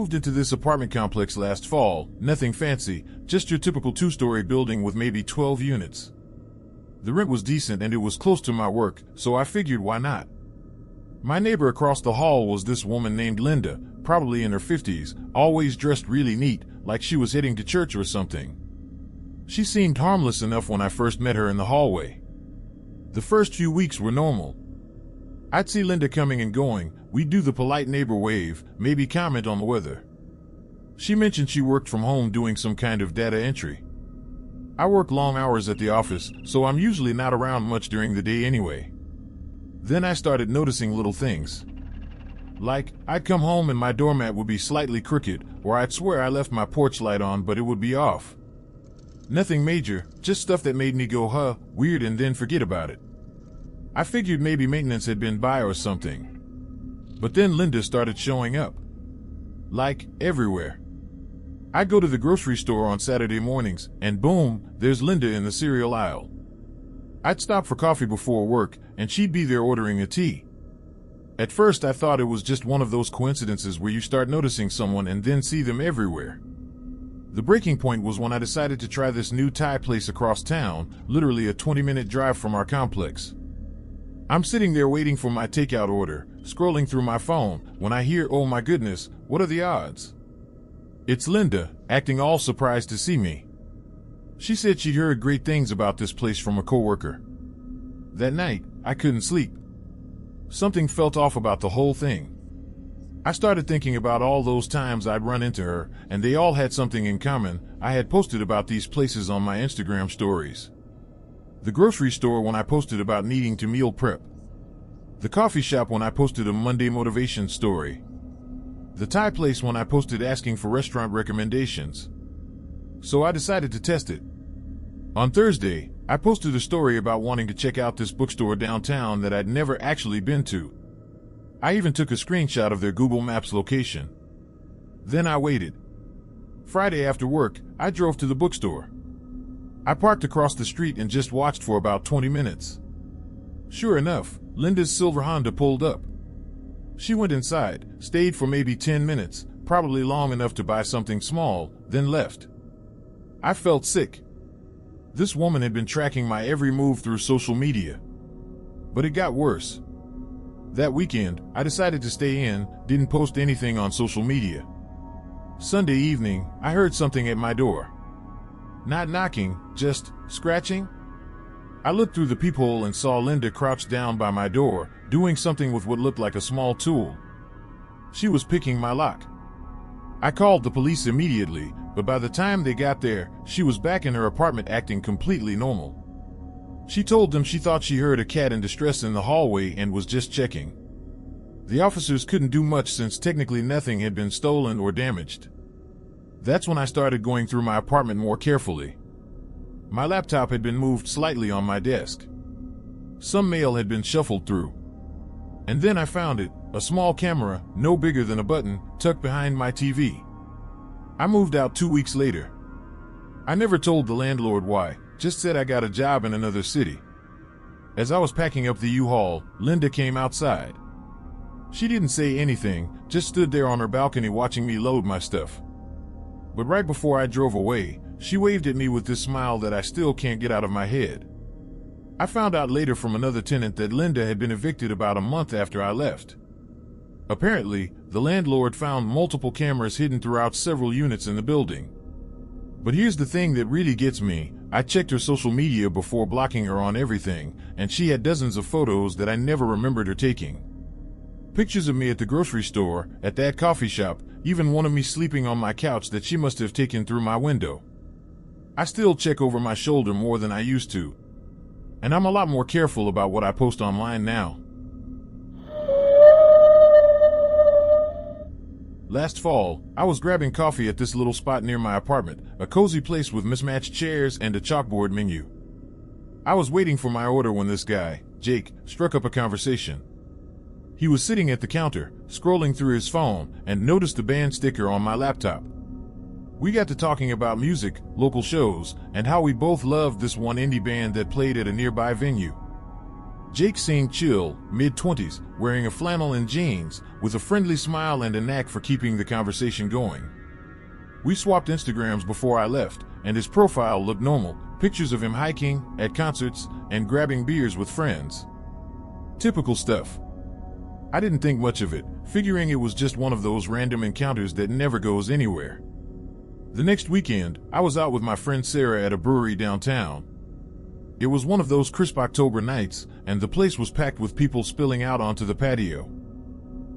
moved into this apartment complex last fall, nothing fancy, just your typical two-story building with maybe 12 units. The rent was decent and it was close to my work, so I figured why not. My neighbor across the hall was this woman named Linda, probably in her 50s, always dressed really neat, like she was heading to church or something. She seemed harmless enough when I first met her in the hallway. The first few weeks were normal. I'd see Linda coming and going, we'd do the polite neighbor wave, maybe comment on the weather. She mentioned she worked from home doing some kind of data entry. I work long hours at the office, so I'm usually not around much during the day anyway. Then I started noticing little things. Like, I'd come home and my doormat would be slightly crooked, or I'd swear I left my porch light on but it would be off. Nothing major, just stuff that made me go, huh, weird, and then forget about it. I figured maybe maintenance had been by or something. But then Linda started showing up. Like, everywhere. I'd go to the grocery store on Saturday mornings, and boom, there's Linda in the cereal aisle. I'd stop for coffee before work, and she'd be there ordering a tea. At first I thought it was just one of those coincidences where you start noticing someone and then see them everywhere. The breaking point was when I decided to try this new Thai place across town, literally a 20-minute drive from our complex. I'm sitting there waiting for my takeout order, scrolling through my phone, when I hear, oh my goodness, what are the odds? It's Linda, acting all surprised to see me. She said she'd heard great things about this place from a coworker. That night, I couldn't sleep. Something felt off about the whole thing. I started thinking about all those times I'd run into her, and they all had something in common. I had posted about these places on my Instagram stories. The grocery store when I posted about needing to meal prep. The coffee shop when I posted a Monday motivation story. The Thai place when I posted asking for restaurant recommendations. So I decided to test it. On Thursday, I posted a story about wanting to check out this bookstore downtown that I'd never actually been to. I even took a screenshot of their Google Maps location. Then I waited. Friday after work, I drove to the bookstore. I parked across the street and just watched for about 20 minutes. Sure enough, Linda's silver Honda pulled up. She went inside, stayed for maybe 10 minutes, probably long enough to buy something small, then left. I felt sick. This woman had been tracking my every move through social media. But it got worse. That weekend, I decided to stay in, didn't post anything on social media. Sunday evening, I heard something at my door. Not knocking, just scratching. I looked through the peephole and saw Linda crouched down by my door, doing something with what looked like a small tool. She was picking my lock. I called the police immediately, but by the time they got there, she was back in her apartment acting completely normal. She told them she thought she heard a cat in distress in the hallway and was just checking. The officers couldn't do much since technically nothing had been stolen or damaged. That's when I started going through my apartment more carefully. My laptop had been moved slightly on my desk. Some mail had been shuffled through. And then I found it, a small camera, no bigger than a button, tucked behind my TV. I moved out 2 weeks later. I never told the landlord why, just said I got a job in another city. As I was packing up the U-Haul, Linda came outside. She didn't say anything, just stood there on her balcony watching me load my stuff. But right before I drove away, she waved at me with this smile that I still can't get out of my head. I found out later from another tenant that Linda had been evicted about a month after I left. Apparently, the landlord found multiple cameras hidden throughout several units in the building. But here's the thing that really gets me. I checked her social media before blocking her on everything, and she had dozens of photos that I never remembered her taking. Pictures of me at the grocery store, at that coffee shop, even one of me sleeping on my couch that she must have taken through my window. I still check over my shoulder more than I used to. And I'm a lot more careful about what I post online now. Last fall, I was grabbing coffee at this little spot near my apartment, a cozy place with mismatched chairs and a chalkboard menu. I was waiting for my order when this guy, Jake, struck up a conversation. He was sitting at the counter, scrolling through his phone, and noticed the band sticker on my laptop. We got to talking about music, local shows, and how we both loved this one indie band that played at a nearby venue. Jake seemed chill, mid-20s, wearing a flannel and jeans, with a friendly smile and a knack for keeping the conversation going. We swapped Instagrams before I left, and his profile looked normal, pictures of him hiking, at concerts, and grabbing beers with friends. Typical stuff. I didn't think much of it, figuring it was just one of those random encounters that never goes anywhere. The next weekend, I was out with my friend Sarah at a brewery downtown. It was one of those crisp October nights, and the place was packed with people spilling out onto the patio.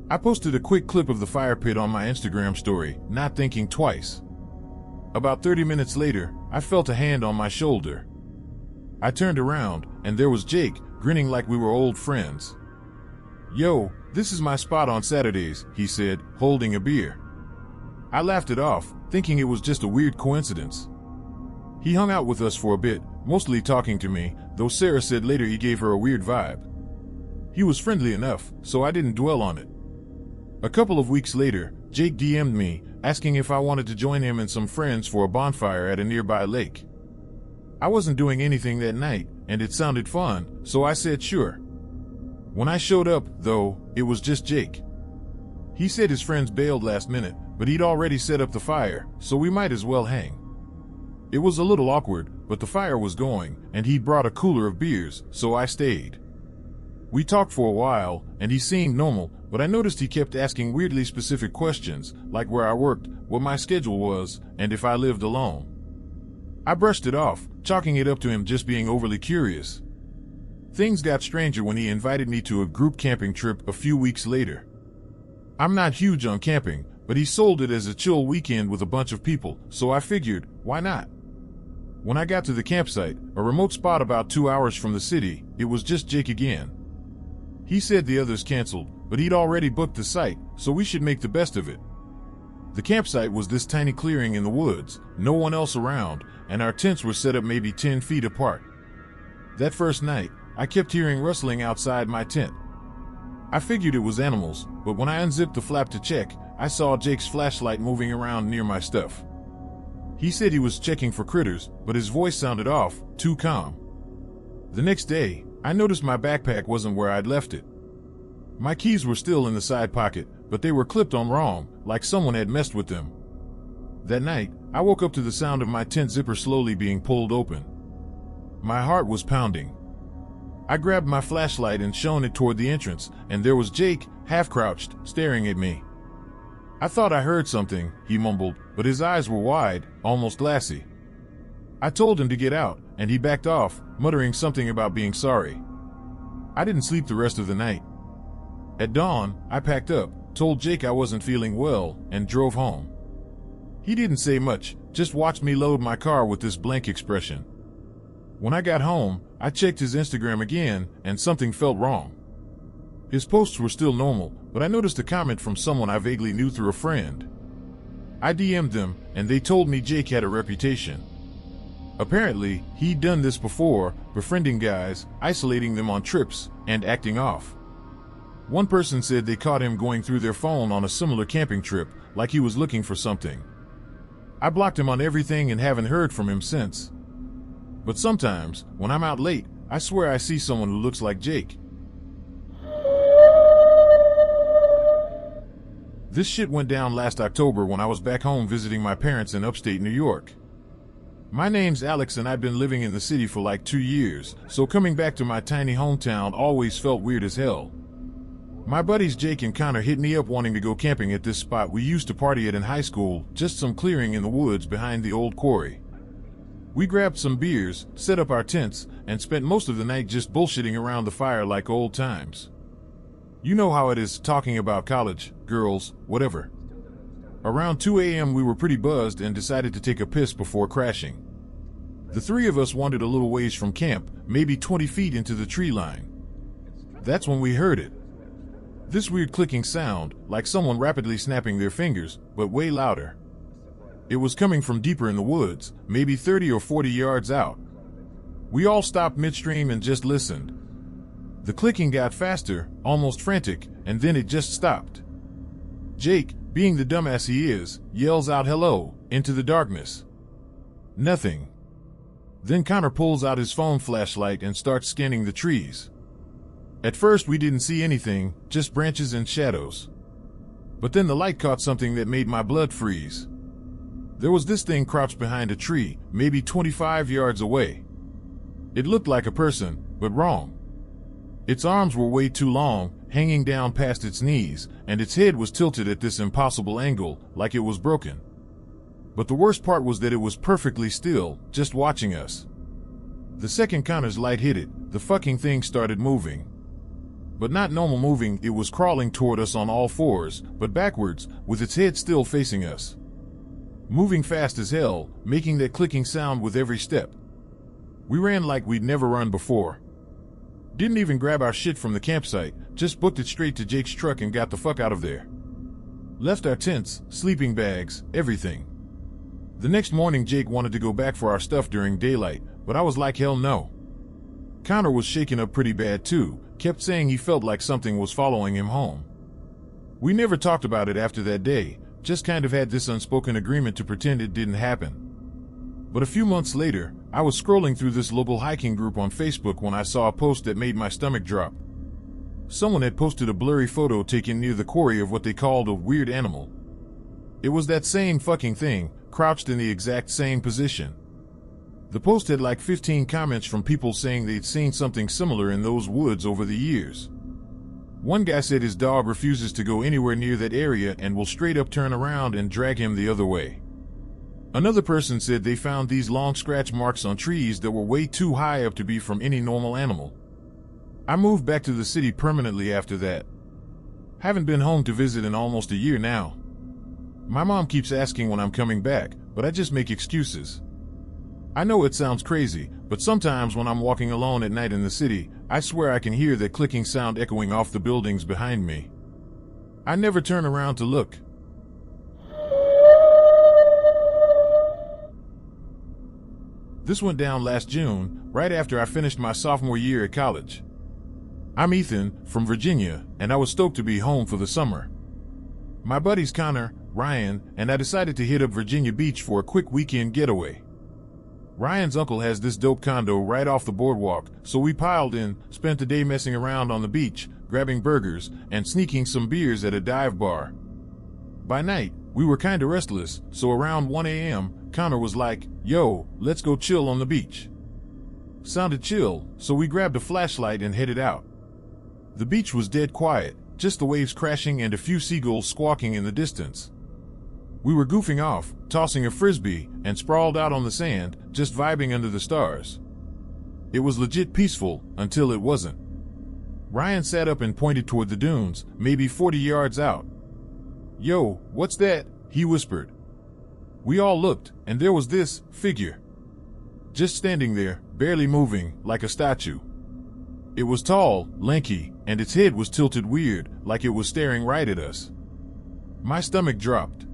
I posted a quick clip of the fire pit on my Instagram story, not thinking twice. About 30 minutes later, I felt a hand on my shoulder. I turned around, and there was Jake, grinning like we were old friends. "Yo, this is my spot on Saturdays," he said, holding a beer. I laughed it off, thinking it was just a weird coincidence. He hung out with us for a bit, mostly talking to me, though Sarah said later he gave her a weird vibe. He was friendly enough, so I didn't dwell on it. A couple of weeks later, Jake DM'd me, asking if I wanted to join him and some friends for a bonfire at a nearby lake. I wasn't doing anything that night, and it sounded fun, so I said sure. When I showed up, though, it was just Jake. He said his friends bailed last minute, but he'd already set up the fire, so we might as well hang. It was a little awkward, but the fire was going, and he'd brought a cooler of beers, so I stayed. We talked for a while, and he seemed normal, but I noticed he kept asking weirdly specific questions, like where I worked, what my schedule was, and if I lived alone. I brushed it off, chalking it up to him just being overly curious. Things got stranger when he invited me to a group camping trip a few weeks later. I'm not huge on camping, but he sold it as a chill weekend with a bunch of people, so I figured, why not? When I got to the campsite, a remote spot about 2 hours from the city, it was just Jake again. He said the others canceled, but he'd already booked the site, so we should make the best of it. The campsite was this tiny clearing in the woods, no one else around, and our tents were set up maybe 10 feet apart. That first night, I kept hearing rustling outside my tent. I figured it was animals, but when I unzipped the flap to check, I saw Jake's flashlight moving around near my stuff. He said he was checking for critters, but his voice sounded off, too calm. The next day, I noticed my backpack wasn't where I'd left it. My keys were still in the side pocket, but they were clipped on wrong, like someone had messed with them. That night, I woke up to the sound of my tent zipper slowly being pulled open. My heart was pounding. I grabbed my flashlight and shone it toward the entrance, and there was Jake, half-crouched, staring at me. "I thought I heard something," he mumbled, but his eyes were wide, almost glassy. I told him to get out, and he backed off, muttering something about being sorry. I didn't sleep the rest of the night. At dawn, I packed up, told Jake I wasn't feeling well, and drove home. He didn't say much, just watched me load my car with this blank expression. When I got home, I checked his Instagram again, and something felt wrong. His posts were still normal, but I noticed a comment from someone I vaguely knew through a friend. I DM'd them, and they told me Jake had a reputation. Apparently, he'd done this before, befriending guys, isolating them on trips, and acting off. One person said they caught him going through their phone on a similar camping trip, like he was looking for something. I blocked him on everything and haven't heard from him since. But sometimes, when I'm out late, I swear I see someone who looks like Jake. This shit went down last October when I was back home visiting my parents in upstate New York. My name's Alex and I'd been living in the city for like 2 years, so coming back to my tiny hometown always felt weird as hell. My buddies Jake and Connor hit me up wanting to go camping at this spot we used to party at in high school, just some clearing in the woods behind the old quarry. We grabbed some beers, set up our tents, and spent most of the night just bullshitting around the fire like old times. You know how it is, talking about college, girls, whatever. Around 2 a.m. we were pretty buzzed and decided to take a piss before crashing. The three of us wandered a little ways from camp, maybe 20 feet into the tree line. That's when we heard it. This weird clicking sound, like someone rapidly snapping their fingers, but way louder. It was coming from deeper in the woods, maybe 30 or 40 yards out. We all stopped midstream and just listened. The clicking got faster, almost frantic, and then it just stopped. Jake, being the dumbass he is, yells out hello, into the darkness. Nothing. Then Connor pulls out his phone flashlight and starts scanning the trees. At first we didn't see anything, just branches and shadows. But then the light caught something that made my blood freeze. There was this thing crouched behind a tree, maybe 25 yards away. It looked like a person, but wrong. Its arms were way too long, hanging down past its knees, and its head was tilted at this impossible angle, like it was broken. But the worst part was that it was perfectly still, just watching us. The second Connor's light hit it, the fucking thing started moving. But not normal moving, it was crawling toward us on all fours, but backwards, with its head still facing us. Moving fast as hell, making that clicking sound with every step. We ran like we'd never run before. Didn't even grab our shit from the campsite, just booked it straight to Jake's truck and got the fuck out of there. Left our tents, sleeping bags, everything. The next morning Jake wanted to go back for our stuff during daylight, but I was like hell no. Connor was shaken up pretty bad too, kept saying he felt like something was following him home. We never talked about it after that day, just kind of had this unspoken agreement to pretend it didn't happen. But a few months later, I was scrolling through this local hiking group on Facebook when I saw a post that made my stomach drop. Someone had posted a blurry photo taken near the quarry of what they called a weird animal. It was that same fucking thing, crouched in the exact same position. The post had like 15 comments from people saying they'd seen something similar in those woods over the years. One guy said his dog refuses to go anywhere near that area and will straight up turn around and drag him the other way. Another person said they found these long scratch marks on trees that were way too high up to be from any normal animal. I moved back to the city permanently after that. Haven't been home to visit in almost a year now. My mom keeps asking when I'm coming back, but I just make excuses. I know it sounds crazy, but sometimes when I'm walking alone at night in the city, I swear I can hear that clicking sound echoing off the buildings behind me. I never turn around to look. This went down last June, right after I finished my sophomore year at college. I'm Ethan, from Virginia, and I was stoked to be home for the summer. My buddies Connor, Ryan, and I decided to hit up Virginia Beach for a quick weekend getaway. Ryan's uncle has this dope condo right off the boardwalk, so we piled in, spent the day messing around on the beach, grabbing burgers, and sneaking some beers at a dive bar. By night, we were kinda restless, so around 1 a.m., Connor was like, "Yo, let's go chill on the beach." Sounded chill, so we grabbed a flashlight and headed out. The beach was dead quiet, just the waves crashing and a few seagulls squawking in the distance. We were goofing off, tossing a frisbee, and sprawled out on the sand, just vibing under the stars. It was legit peaceful, until it wasn't. Ryan sat up and pointed toward the dunes, maybe 40 yards out. "Yo, what's that?" he whispered. We all looked, and there was this figure. Just standing there, barely moving, like a statue. It was tall, lanky, and its head was tilted weird, like it was staring right at us. My stomach dropped.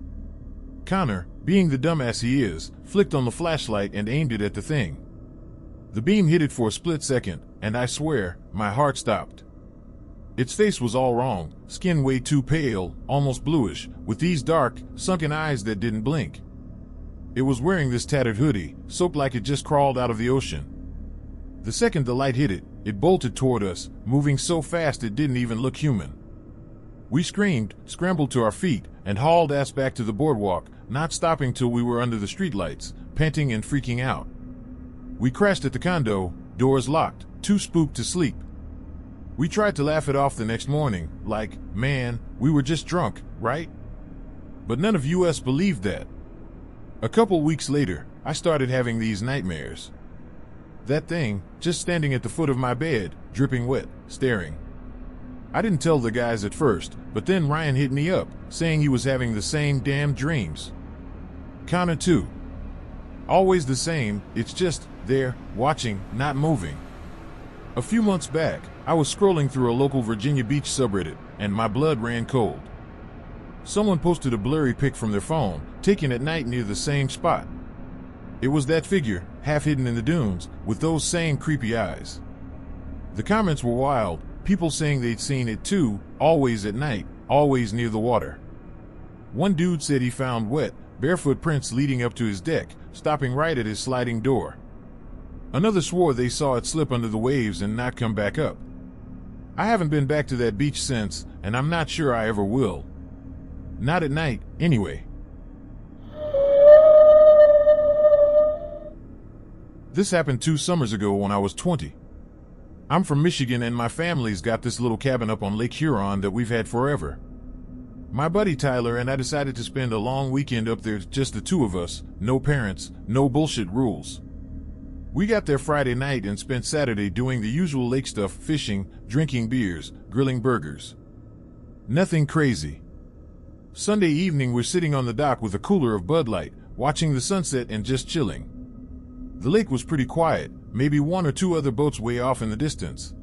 Connor, being the dumbass he is, flicked on the flashlight and aimed it at the thing. The beam hit it for a split second, and I swear, my heart stopped. Its face was all wrong, skin way too pale, almost bluish, with these dark, sunken eyes that didn't blink. It was wearing this tattered hoodie, soaked like it just crawled out of the ocean. The second the light hit it, it bolted toward us, moving so fast it didn't even look human. We screamed, scrambled to our feet, and hauled ass back to the boardwalk, not stopping till we were under the streetlights, panting and freaking out. We crashed at the condo, doors locked, too spooked to sleep. We tried to laugh it off the next morning, like, man, we were just drunk, right? But none of us believed that. A couple weeks later, I started having these nightmares. That thing, just standing at the foot of my bed, dripping wet, staring. I didn't tell the guys at first, but then Ryan hit me up, saying he was having the same damn dreams. Connor too. Always the same, it's just, there, watching, not moving. A few months back, I was scrolling through a local Virginia Beach subreddit, and my blood ran cold. Someone posted a blurry pic from their phone, taken at night near the same spot. It was that figure, half hidden in the dunes, with those same creepy eyes. The comments were wild, people saying they'd seen it too, always at night, always near the water. One dude said he found wet, barefoot prints leading up to his deck, stopping right at his sliding door. Another swore they saw it slip under the waves and not come back up. I haven't been back to that beach since, and I'm not sure I ever will. Not at night, anyway. This happened 2 summers ago when I was 20. I'm from Michigan and my family's got this little cabin up on Lake Huron that we've had forever. My buddy Tyler and I decided to spend a long weekend up there, just the two of us, no parents, no bullshit rules. We got there Friday night and spent Saturday doing the usual lake stuff, fishing, drinking beers, grilling burgers. Nothing crazy. Sunday evening we're sitting on the dock with a cooler of Bud Light, watching the sunset and just chilling. The lake was pretty quiet, maybe 1 or 2 other boats way off in the distance.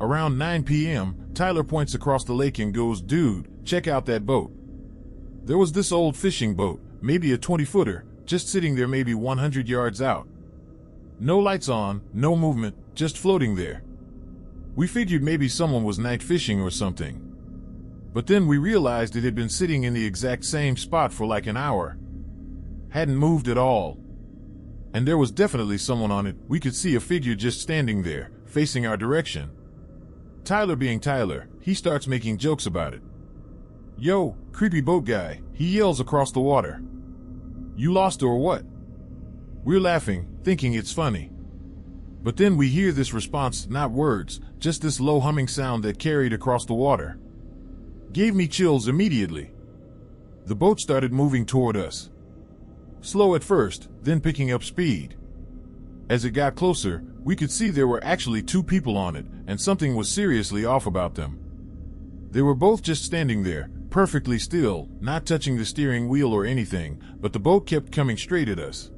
Around 9 p.m., Tyler points across the lake and goes, "Dude, check out that boat." There was this old fishing boat, maybe a 20-footer, just sitting there maybe 100 yards out. No lights on, no movement, just floating there. We figured maybe someone was night fishing or something. But then we realized it had been sitting in the exact same spot for like an hour. Hadn't moved at all. And there was definitely someone on it. We could see a figure just standing there, facing our direction. Tyler being Tyler, he starts making jokes about it. "Yo, creepy boat guy," he yells across the water. "You lost or what?" We're laughing, thinking it's funny. But then we hear this response, not words, just this low humming sound that carried across the water. Gave me chills immediately. The boat started moving toward us. Slow at first, then picking up speed. As it got closer, we could see there were actually 2 people on it, and something was seriously off about them. They were both just standing there, perfectly still, not touching the steering wheel or anything, but the boat kept coming straight at us.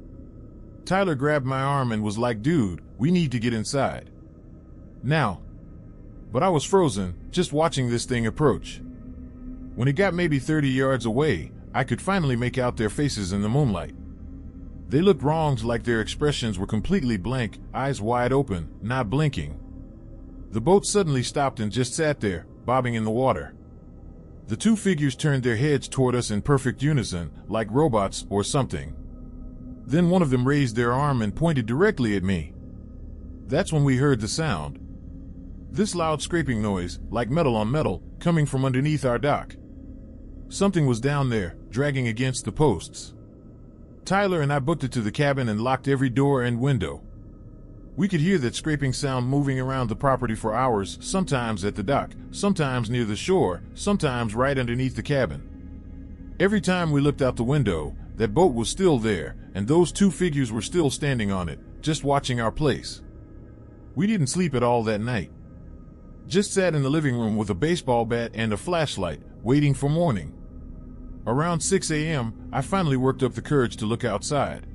Tyler grabbed my arm and was like, "Dude, we need to get inside now." But I was frozen, just watching this thing approach. When it got maybe 30 yards away, I could finally make out their faces in the moonlight. They looked wronged, like their expressions were completely blank, eyes wide open, not blinking. The boat suddenly stopped and just sat there, bobbing in the water. The 2 figures turned their heads toward us in perfect unison, like robots or something. Then one of them raised their arm and pointed directly at me. That's when we heard the sound. This loud scraping noise, like metal on metal, coming from underneath our dock. Something was down there, dragging against the posts. Tyler and I booked it to the cabin and locked every door and window. We could hear that scraping sound moving around the property for hours, sometimes at the dock, sometimes near the shore, sometimes right underneath the cabin. Every time we looked out the window, that boat was still there, and those 2 figures were still standing on it, just watching our place. We didn't sleep at all that night. Just sat in the living room with a baseball bat and a flashlight, waiting for morning. Around 6 a.m., I finally worked up the courage to look outside.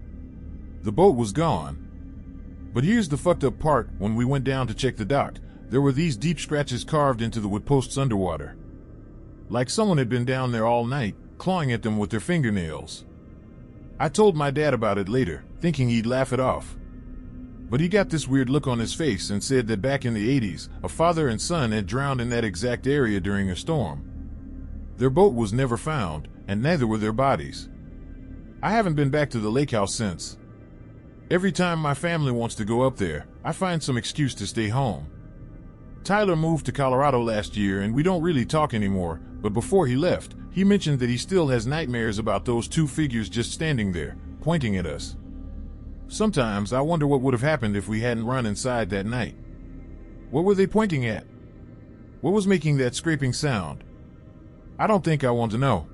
The boat was gone. But here's the fucked up part: when we went down to check the dock, there were these deep scratches carved into the wood posts underwater. Like someone had been down there all night, clawing at them with their fingernails. I told my dad about it later, thinking he'd laugh it off. But he got this weird look on his face and said that back in the 80s, a father and son had drowned in that exact area during a storm. Their boat was never found, and neither were their bodies. I haven't been back to the lake house since. Every time my family wants to go up there, I find some excuse to stay home. Tyler moved to Colorado last year and we don't really talk anymore, but before he left, he mentioned that he still has nightmares about those 2 figures just standing there, pointing at us. Sometimes I wonder what would have happened if we hadn't run inside that night. What were they pointing at? What was making that scraping sound? I don't think I want to know.